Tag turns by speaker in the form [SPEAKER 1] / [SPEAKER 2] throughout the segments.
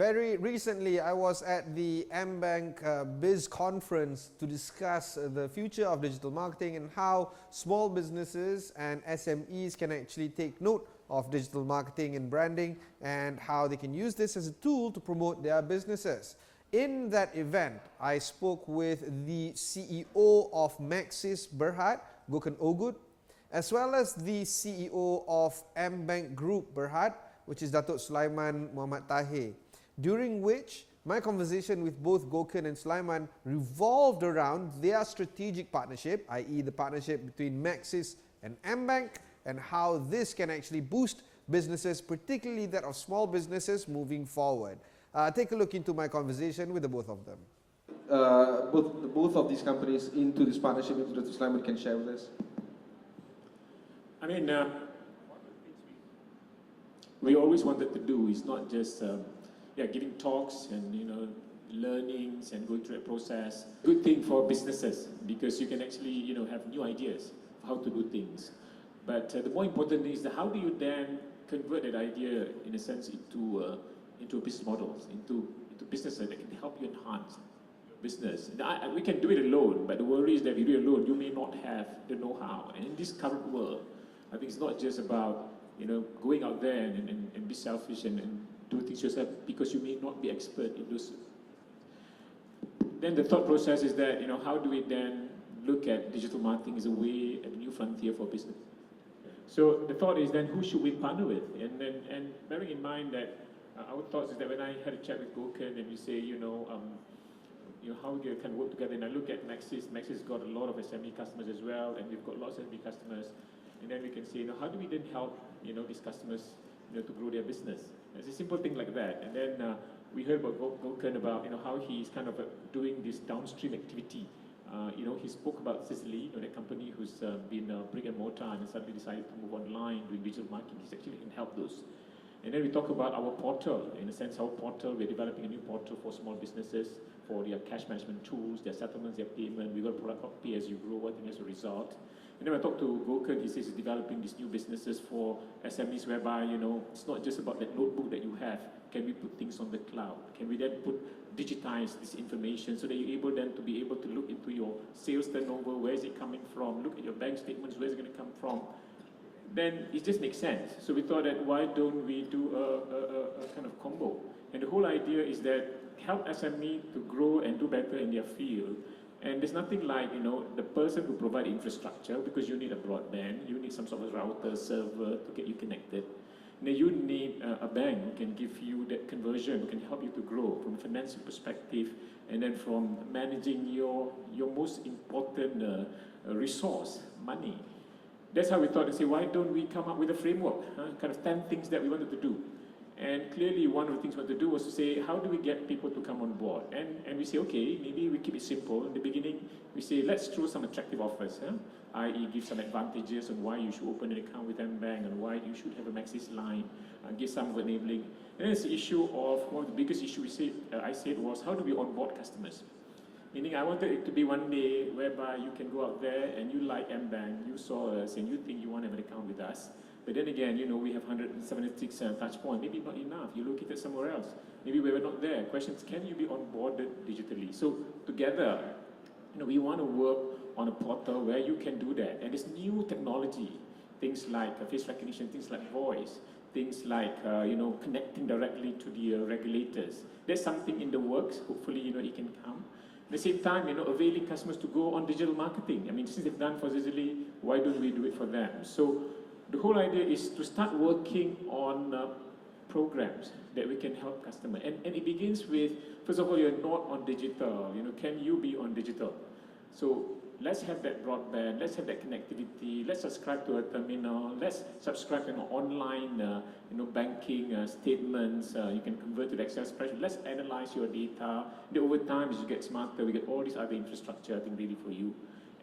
[SPEAKER 1] Very recently, I was at the AmBank Biz Conference to discuss the future of digital marketing and how small businesses and SMEs can actually take note of digital marketing and branding and how they can use this as a tool to promote their businesses. In that event, I spoke with the CEO of Maxis Berhad, Gokhan Ogut, as well as the CEO of AmBank Group Berhad, which is Datuk Sulaiman Muhammad Tahir, during which my conversation with both Gokhan and Sulaiman revolved around their strategic partnership, i.e. the partnership between Maxis and AmBank, and how this can actually boost businesses, particularly that of small businesses, moving forward. Take a look into my conversation with the both of them.
[SPEAKER 2] Both of these companies into this partnership, if Dr. Sulaiman can share with us.
[SPEAKER 3] I mean, we always wanted to do is not just giving talks and learnings and going through a process. Good thing for businesses because you can actually have new ideas of how to do things. But the more important thing is how do you then convert that idea in a sense into business models, into businesses that can help you enhance your business. We can do it alone, but the worry is that if you do it alone, you may not have the know-how. And in this current world, I think it's not just about going out there and be selfish and do things yourself because you may not be expert in those. Then the thought process is that how do we then look at digital marketing as a way, a new frontier for business? So the thought is then who should we partner with? And bearing in mind that our thoughts is that when I had a chat with Gokhan and we say how we can work together, and I look at Maxis. Maxis got a lot of SME customers as well, and we've got lots of SME customers. And then we can say, how do we then help, these customers, to grow their business? It's a simple thing like that. And then we heard about Gokhan about, how he's kind of doing this downstream activity. He spoke about Sicily, that company who's been brick and mortar and suddenly decided to move online doing digital marketing. He's actually can help those. And then we talk about our portal. In a sense, our portal, we're developing a new portal for small businesses, for their cash management tools, their settlements, their payment. We've got a product called Pay As You Grow, I think as a result. And then I talked to Gokhan, he says he's developing these new businesses for SMEs whereby, it's not just about that notebook that you have. Can we put things on the cloud? Can we then digitize this information so that you're able then to be able to look into your sales turnover, where is it coming from, look at your bank statements, where is it going to come from? Then it just makes sense. So we thought that why don't we do a kind of combo? And the whole idea is that help SME to grow and do better in their field. And there's nothing like, the person who provides infrastructure, because you need a broadband, you need some sort of router, server to get you connected. And then you need a bank who can give you that conversion, who can help you to grow from a financial perspective, and then from managing your most important resource, money. That's how we thought to say, why don't we come up with a framework, kind of 10 things that we wanted to do. And clearly one of the things we wanted to do was to say, how do we get people to come on board? And we say, okay, maybe we keep it simple. In the beginning, we say, let's throw some attractive offers, i.e. give some advantages on why you should open an account with AmBank and why you should have a Maxis line, give some enabling. And then it's the issue of, one of the biggest issues I said was, how do we onboard customers? Meaning I wanted it to be one day whereby you can go out there and you like AmBank, you saw us and you think you want to have an account with us. But then again, we have 176 touch points, maybe not enough. You locate it somewhere else. Maybe we were not there. Questions, can you be onboarded digitally? So together, we want to work on a portal where you can do that. And this new technology, things like face recognition, things like voice, things like connecting directly to the regulators. There's something in the works. Hopefully, it can come. At the same time, availing customers to go on digital marketing. I mean, since they've done for Sicily, why don't we do it for them? So the whole idea is to start working on programs that we can help customers. And it begins with, first of all, you're not on digital. Can you be on digital? So let's have that broadband, let's have that connectivity, let's subscribe to a terminal, let's subscribe to online banking statements, you can convert to the Excel spreadsheet, let's analyze your data. And over time, as you get smarter, we get all this other infrastructure, I think, ready for you.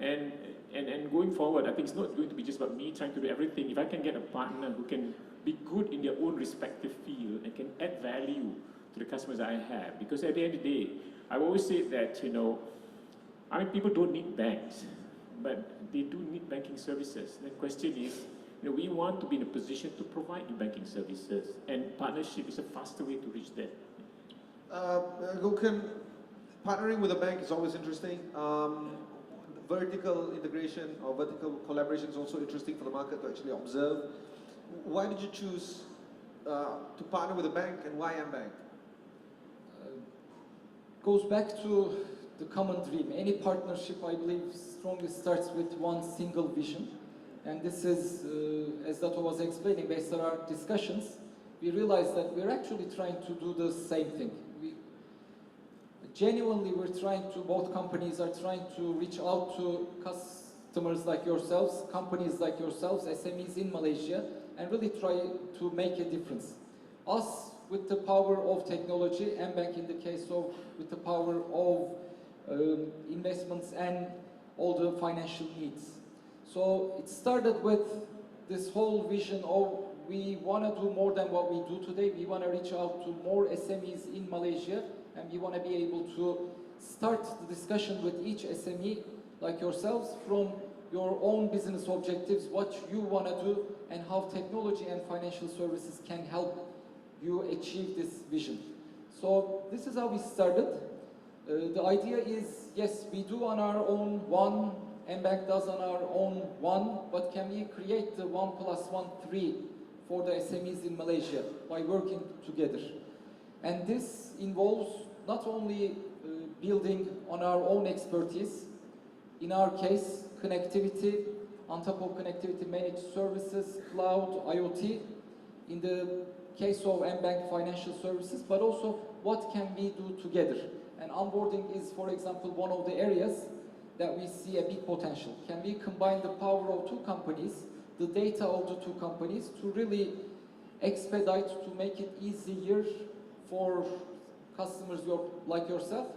[SPEAKER 3] And going forward, I think it's not going to be just about me trying to do everything. If I can get a partner who can be good in their own respective field and can add value to the customers I have, because at the end of the day, I've always said that, people don't need banks, but they do need banking services. The question is, we want to be in a position to provide you banking services, and partnership is a faster way to reach that.
[SPEAKER 2] Gokhan, partnering with a bank is always interesting. Vertical integration or vertical collaboration is also interesting for the market to actually observe. Why did you choose to partner with a bank, and why AmBank?
[SPEAKER 4] Goes back to the common dream. Any partnership, I believe, strongly starts with one single vision. And this is, as Dato was explaining, based on our discussions, we realized that we're actually trying to do the same thing. Genuinely, both companies are trying to reach out to customers like yourselves, companies like yourselves, SMEs in Malaysia, and really try to make a difference. Us, with the power of technology, AmBank in the case of with the power of investments and all the financial needs. So it started with this whole vision of we want to do more than what we do today. We want to reach out to more SMEs in Malaysia, and we want to be able to start the discussion with each SME like yourselves from your own business objectives, what you want to do, and how technology and financial services can help you achieve this vision. So this is how we started. The idea is, yes, we do on our own one, AmBank does on our own one, but can we create the 1 + 1 3 for the SMEs in Malaysia by working together? And this involves not only building on our own expertise, in our case, connectivity, on top of connectivity, managed services, cloud, IoT, in the case of AmBank Financial Services, but also what can we do together? And onboarding is, for example, one of the areas that we see a big potential. Can we combine the power of two companies, the data of the two companies, to really expedite, to make it easier for customers like yourself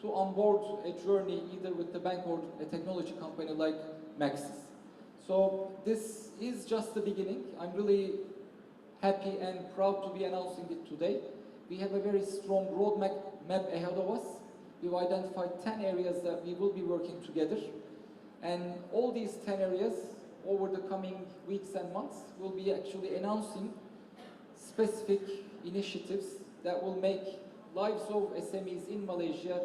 [SPEAKER 4] to onboard a journey either with the bank or a technology company like Maxis. So this is just the beginning. I'm really happy and proud to be announcing it today. We have a very strong roadmap ahead of us. We've identified 10 areas that we will be working together. And all these 10 areas, over the coming weeks and months, we'll be actually announcing specific initiatives that will make lives of SMEs in Malaysia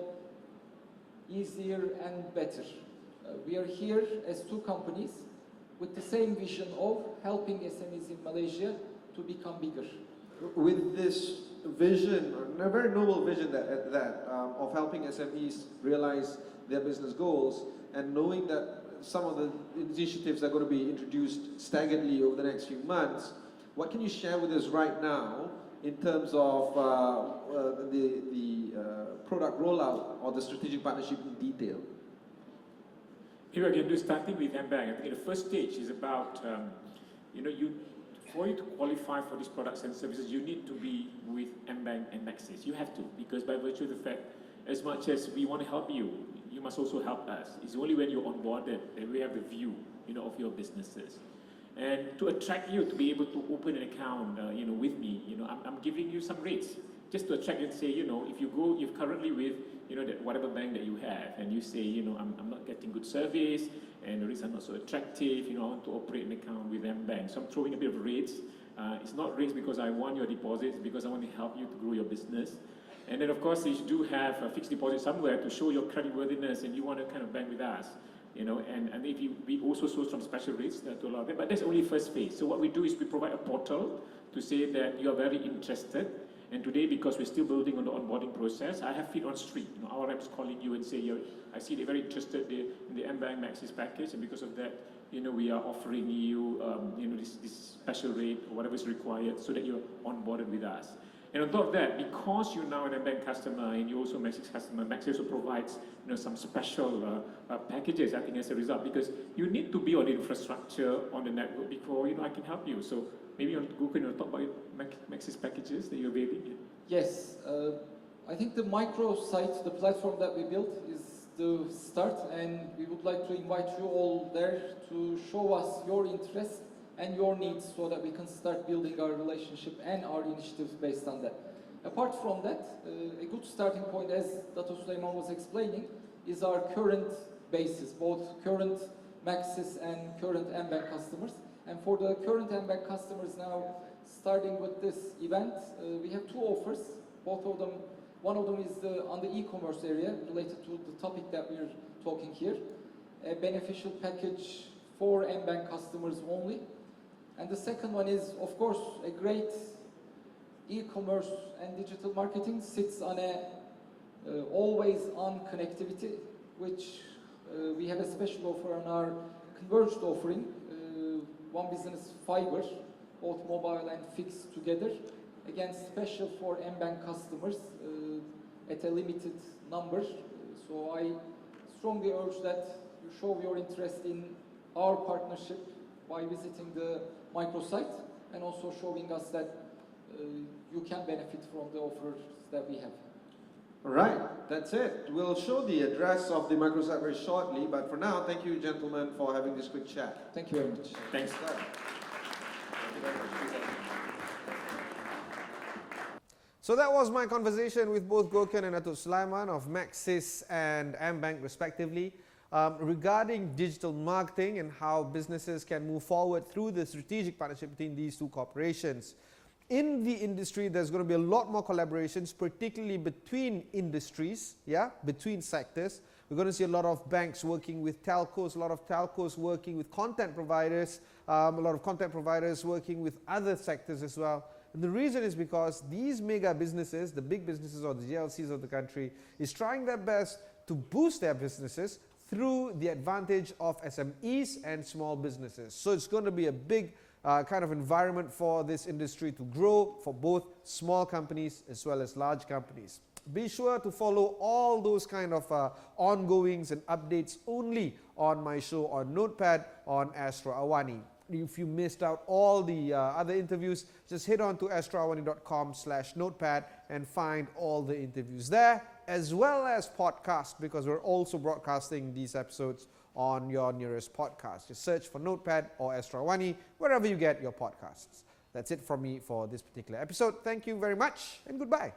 [SPEAKER 4] easier and better. We are here as two companies with the same vision of helping SMEs in Malaysia to become bigger.
[SPEAKER 2] With this vision, a very noble vision of helping SMEs realize their business goals, and knowing that some of the initiatives are going to be introduced staggeredly over the next few months, what can you share with us right now in terms of the product rollout or the strategic partnership in detail?
[SPEAKER 3] Here again, starting with AmBank, I think the first stage is about, for you to qualify for these products and services, you need to be with AmBank and Maxis. You have to, because by virtue of the fact, as much as we want to help you, you must also help us. It's only when you're onboarded that we have the view, of your businesses. And to attract you to be able to open an account, with me, I'm giving you some rates just to attract you and say, if you go, you're currently with, that whatever bank that you have, and you say, I'm not getting good service, and the rates are not so attractive, I want to operate an account with AmBank. So I'm throwing a bit of rates. It's not rates because I want your deposits, because I want to help you to grow your business. And then, of course, you do have a fixed deposit somewhere to show your creditworthiness, and you want to kind of bank with us. And if we also show some special rates to allow that, but that's only first phase. So what we do is we provide a portal to say that you are very interested. And today, because we're still building on the onboarding process, I have feet on street. Our reps calling you and say, I see they're very interested in the AmBank-Maxis package, and because of that, we are offering you, this special rate or whatever is required, so that you're onboarded with us. And on top of that, because you're now an AmBank customer and you're also a Maxis customer, Maxis also provides some special packages, I think, as a result, because you need to be on the infrastructure, on the network before I can help you. So maybe on Google, talk about Maxis packages that you're availing.
[SPEAKER 4] Yes, I think the microsite, the platform that we built, is the start, and we would like to invite you all there to show us your interest and your needs, so that we can start building our relationship and our initiatives based on that. Apart from that, a good starting point, as Dato Sulaiman was explaining, is our current basis, both current Maxis and current AmBank customers. And for the current AmBank customers now, starting with this event, we have two offers, both of them One of them is on the e-commerce area related to the topic that we're talking here. A beneficial package for AmBank customers only. And the second one is, of course, a great e-commerce and digital marketing sits on a always-on connectivity, which we have a special offer on our converged offering, One Business Fiber, both mobile and fixed together. Again, special for AmBank customers at a limited number. So I strongly urge that you show your interest in our partnership by visiting the microsite and also showing us that you can benefit from the offers that we have.
[SPEAKER 2] All right, that's it. We'll show the address of the microsite very shortly, but for now, thank you, gentlemen, for having this quick chat.
[SPEAKER 4] Thank you very much.
[SPEAKER 3] Thanks.
[SPEAKER 1] So that was my conversation with both Gökhan and Datuk Sulaiman of Maxis and AmBank respectively regarding digital marketing and how businesses can move forward through the strategic partnership between these two corporations. In the industry, there's going to be a lot more collaborations, particularly between industries, between sectors. We're going to see a lot of banks working with telcos, a lot of telcos working with content providers, a lot of content providers working with other sectors as well. And the reason is because these mega businesses, the big businesses or the GLCs of the country, is trying their best to boost their businesses through the advantage of SMEs and small businesses. So it's going to be a big kind of environment for this industry to grow for both small companies as well as large companies. Be sure to follow all those kind of ongoings and updates only on my show on Notepad on Astro AWANI. If you missed out all the other interviews, just head on to astroawani.com/notepad and find all the interviews there, as well as podcast, because we're also broadcasting these episodes on your nearest podcast. Just search for Notepad or Astro AWANI wherever you get your podcasts. That's it from me for this particular episode. Thank you very much and goodbye.